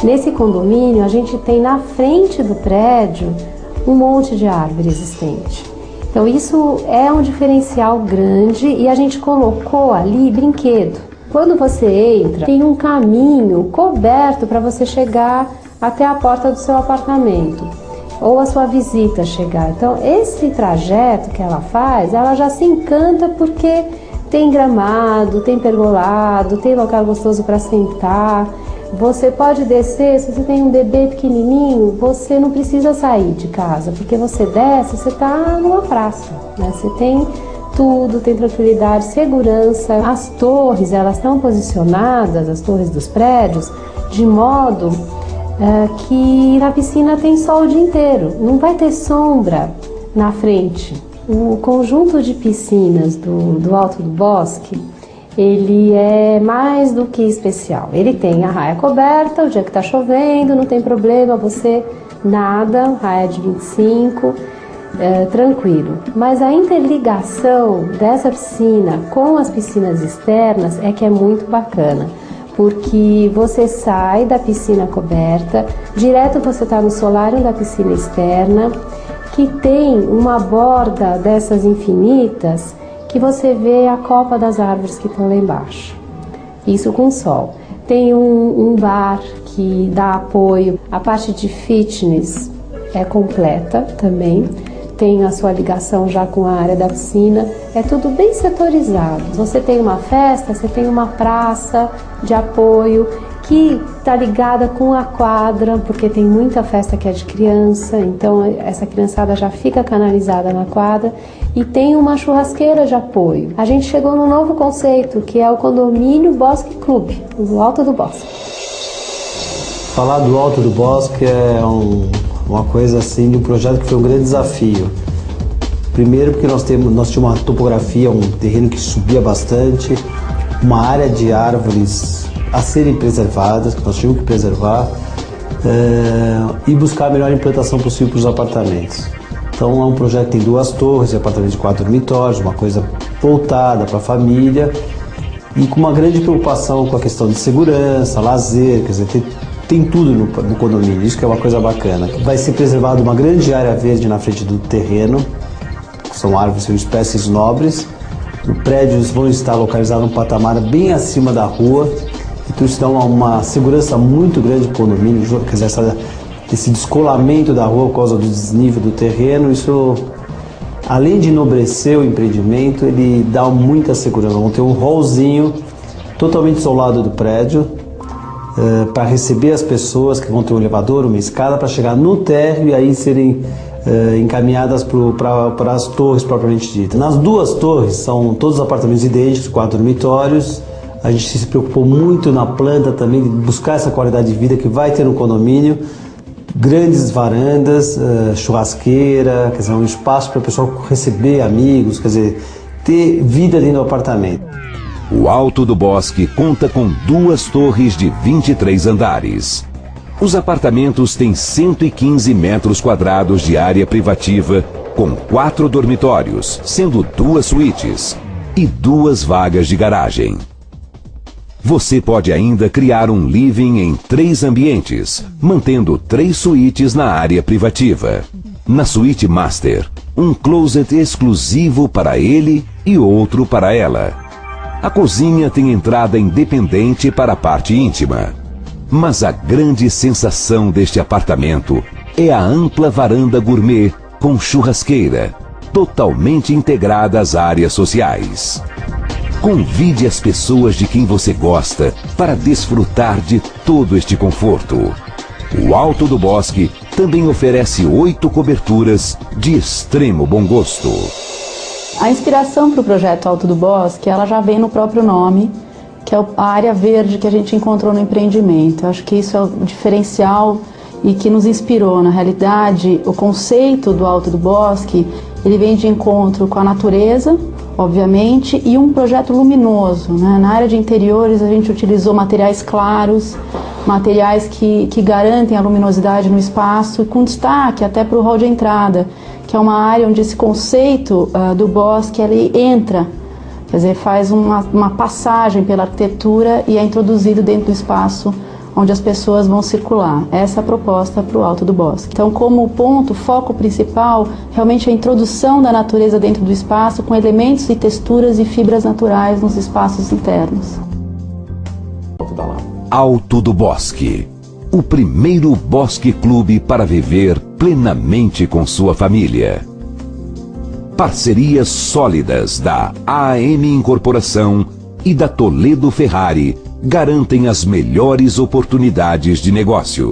Nesse condomínio, a gente tem na frente do prédio um monte de árvore existente. Então isso é um diferencial grande e a gente colocou ali brinquedo. Quando você entra, tem um caminho coberto para você chegar até a porta do seu apartamento ou a sua visita chegar. Então esse trajeto que ela faz, ela já se encanta porque tem gramado, tem pergolado, tem local gostoso para sentar. Você pode descer, se você tem um bebê pequenininho, você não precisa sair de casa, porque você desce, você está numa praça, né? Você tem tudo, tem tranquilidade, segurança. As torres, elas estão posicionadas, as torres dos prédios, de modo que na piscina tem sol o dia inteiro, não vai ter sombra na frente. O conjunto de piscinas do Alto do Bosque, ele é mais do que especial. Ele tem a raia coberta, o dia que está chovendo, não tem problema, você nada, raia de 25, tranquilo. Mas a interligação dessa piscina com as piscinas externas é que é muito bacana, porque você sai da piscina coberta, direto você está no solário da piscina externa, que tem uma borda dessas infinitas, que você vê a copa das árvores que estão lá embaixo. Isso com sol. Tem um bar que dá apoio. A parte de fitness é completa também. Tem a sua ligação já com a área da piscina. É tudo bem setorizado. Você tem uma festa, você tem uma praça de apoio que está ligada com a quadra, porque tem muita festa que é de criança, então essa criançada já fica canalizada na quadra, e tem uma churrasqueira de apoio. A gente chegou num novo conceito, que é o condomínio Bosque Clube, o Alto do Bosque. Falar do Alto do Bosque é uma coisa assim, de um projeto que foi um grande desafio. Primeiro porque nós tínhamos uma topografia, um terreno que subia bastante, uma área de árvores a serem preservadas, que nós tínhamos que preservar, e buscar a melhor implantação possível para os apartamentos. Então é um projeto que tem 2 torres, apartamentos de 4 dormitórios, uma coisa voltada para a família e com uma grande preocupação com a questão de segurança, lazer, quer dizer, tem tudo no condomínio, isso que é uma coisa bacana. Vai ser preservada uma grande área verde na frente do terreno, são árvores, são espécies nobres. Os prédios vão estar localizados num patamar bem acima da rua. Então isso dá uma segurança muito grande para o condomínio, quer dizer, esse descolamento da rua por causa do desnível do terreno, isso, além de enobrecer o empreendimento, ele dá muita segurança. Vão ter um hallzinho totalmente isolado do prédio, para receber as pessoas, que vão ter um elevador, uma escada, para chegar no térreo e aí serem encaminhadas para as torres propriamente ditas. Nas 2 torres são todos apartamentos idênticos, 4 dormitórios. A gente se preocupou muito na planta também de buscar essa qualidade de vida que vai ter no condomínio. Grandes varandas, churrasqueira, quer dizer, um espaço para o pessoal receber amigos, quer dizer, ter vida dentro do apartamento. O Alto do Bosque conta com 2 torres de 23 andares. Os apartamentos têm 115 metros quadrados de área privativa, com 4 dormitórios, sendo 2 suítes e 2 vagas de garagem. Você pode ainda criar um living em 3 ambientes, mantendo 3 suítes na área privativa. Na suíte master, um closet exclusivo para ele e outro para ela. A cozinha tem entrada independente para a parte íntima. Mas a grande sensação deste apartamento é a ampla varanda gourmet com churrasqueira, totalmente integrada às áreas sociais. Convide as pessoas de quem você gosta para desfrutar de todo este conforto. O Alto do Bosque também oferece 8 coberturas de extremo bom gosto. A inspiração para o projeto Alto do Bosque, ela já vem no próprio nome, que é a área verde que a gente encontrou no empreendimento. Eu acho que isso é o diferencial e que nos inspirou. Na realidade, o conceito do Alto do Bosque, ele vem de encontro com a natureza, obviamente, e um projeto luminoso, né? Na área de interiores a gente utilizou materiais claros, materiais que garantem a luminosidade no espaço, com destaque até para o hall de entrada, que é uma área onde esse conceito do bosque ele entra, quer dizer, faz uma passagem pela arquitetura e é introduzido dentro do espaço onde as pessoas vão circular. Essa é a proposta para o Alto do Bosque. Então, como foco principal, realmente a introdução da natureza dentro do espaço, com elementos e texturas e fibras naturais nos espaços internos. Alto do Bosque, o primeiro bosque clube para viver plenamente com sua família. Parcerias sólidas da AM Incorporação e da Toledo Ferrari garantem as melhores oportunidades de negócios.